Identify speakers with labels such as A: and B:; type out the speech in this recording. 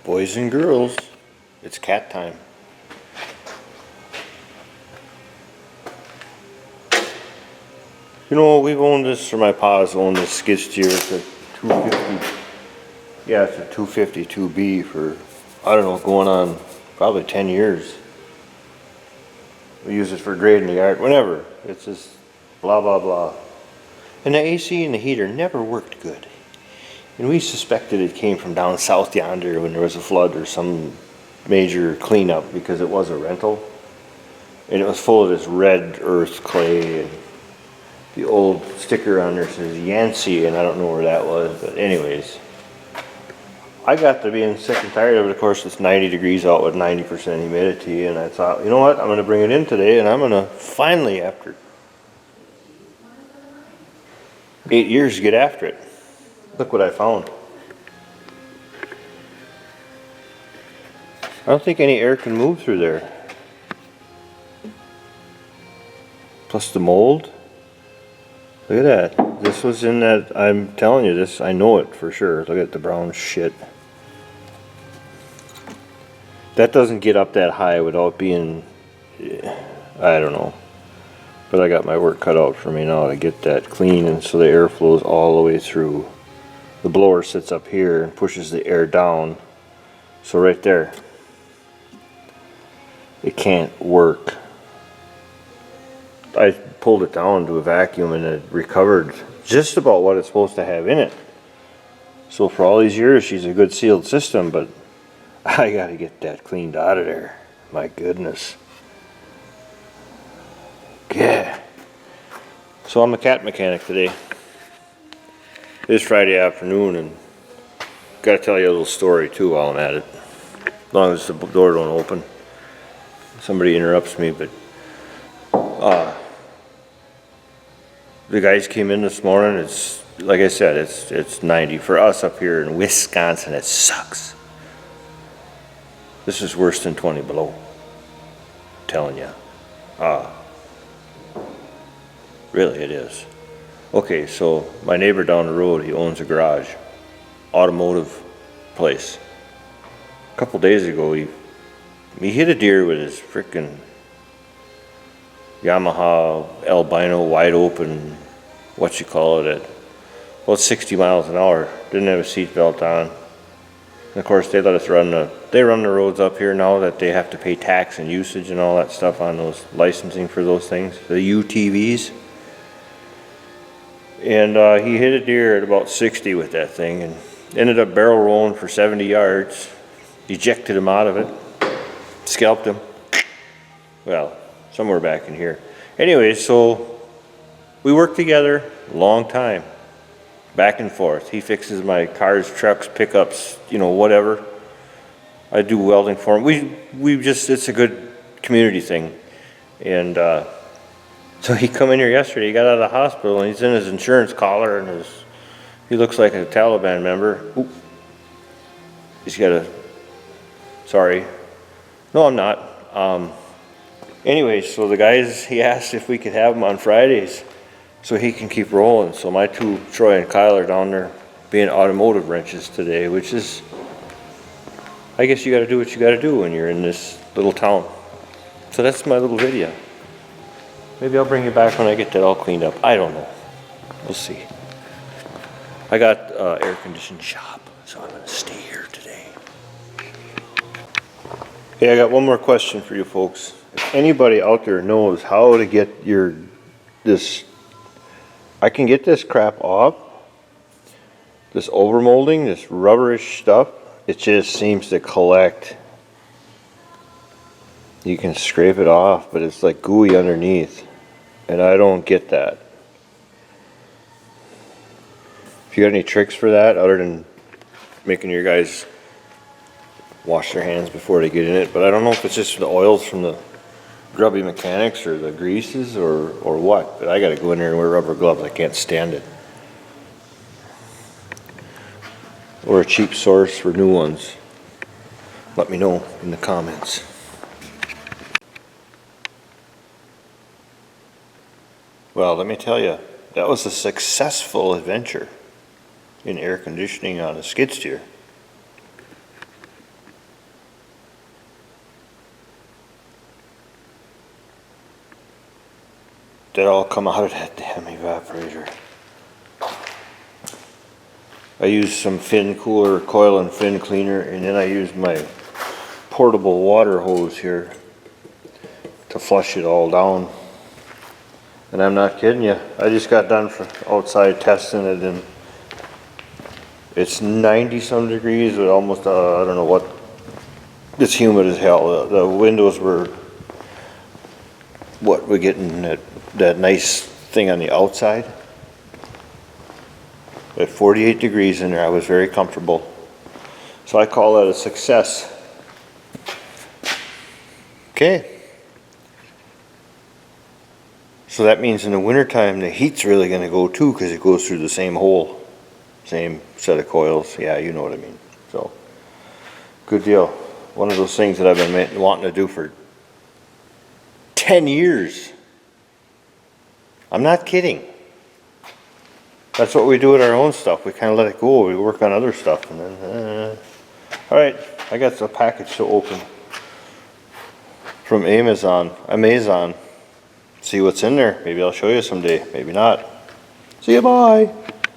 A: Boys and girls, it's cat time. You know, we've owned this, or my pa's owned this skid steer. It's a 250. Yeah, it's a 252B for, I don't know, going on probably 10 years. We use it for grading the yard, whenever. It's just blah, blah, blah. And the AC and the heater never worked good. And we suspected it came from down south yonder when there was a flood or some major cleanup, because it was a rental. And it was full of this red earth clay, and the old sticker on there says Yancey, and I don't know where that was, but anyways. I got to being sick and tired of it. Of course, it's 90 degrees out with 90% humidity, and I thought, you know what, I'm going to bring it in today, and I'm going to finally, after 8 years, get after it. Look what I found. I don't think any air can move through there. Plus the mold. Look at that. This was in that, I'm telling you this, I know it for sure. Look at the brown shit. That doesn't get up that high without being, I don't know. But I got my work cut out for me now to get that clean, and so the air flows all the way through. The blower sits up here and pushes the air down. So right there, it can't work. I pulled it down to a vacuum and it recovered just about what it's supposed to have in it. So for all these years, she's a good sealed system, but I gotta get that cleaned out of there. My goodness. Yeah. So I'm a cat mechanic today. It is Friday afternoon, and gotta tell you a little story too while I'm at it. As long as the door don't open. Somebody interrupts me, but the guys came in this morning. It's like I said, it's 90 for us up here in Wisconsin. It sucks. This is worse than 20 below. I'm telling you. Really, it is. Okay, so my neighbor down the road, he owns a garage, automotive place. A couple days ago, he hit a deer with his frickin' Yamaha albino wide open, what you call it, at about 60 miles an hour. Didn't have a seatbelt on. And of course, they let us run the roads up here now that they have to pay tax and usage and all that stuff on those licensing for those things, the UTVs. And he hit a deer at about 60 with that thing and ended up barrel rolling for 70 yards, ejected him out of it, scalped him. Well, somewhere back in here. Anyway, so we worked together a long time, back and forth. He fixes my cars, trucks, pickups, you know, whatever. I do welding for him. We just, it's a good community thing. And so he come in here yesterday, he got out of the hospital, and he's in his insurance collar, and he looks like a Taliban member. Oop. He's got a, sorry. No, I'm not. Anyway, so the guys, he asked if we could have him on Fridays so he can keep rolling. So my two, Troy and Kyle, are down there being automotive wrenches today, which is, I guess you got to do what you got to do when you're in this little town. So that's my little video. Maybe I'll bring you back when I get that all cleaned up. I don't know. We'll see. I got air-conditioned shop, so I'm going to stay here today. Hey, I got one more question for you folks. If anybody out there knows how to get this, I can get this crap off, this overmolding, this rubberish stuff, it just seems to collect. You can scrape it off, but it's like gooey underneath, and I don't get that. If you got any tricks for that, other than making your guys wash their hands before they get in it, but I don't know if it's just the oils from the grubby mechanics or the greases or what, but I gotta go in there and wear rubber gloves. I can't stand it. Or a cheap source for new ones. Let me know in the comments. Well, let me tell you, that was a successful adventure in air conditioning on a skid steer. that all come out of that damn evaporator. I use some fin cooler coil and fin cleaner, and then I use my portable water hose here to flush it all down. And I'm not kidding you, I just got done for outside testing it, and it's 90 some degrees with almost, I don't know what, it's humid as hell. The windows were, what, we're getting that nice thing on the outside. At 48 degrees in there, I was very comfortable. So I call that a success. Okay. So that means in the wintertime, the heat's really gonna go too, because it goes through the same hole. Same set of coils. Yeah, you know what I mean. So, good deal. One of those things that I've been wanting to do for 10 years. I'm not kidding. That's what we do with our own stuff. We kind of let it go. We work on other stuff. And then, all right, I got a package to open from Amazon. See what's in there. Maybe I'll show you someday. Maybe not. See you, bye.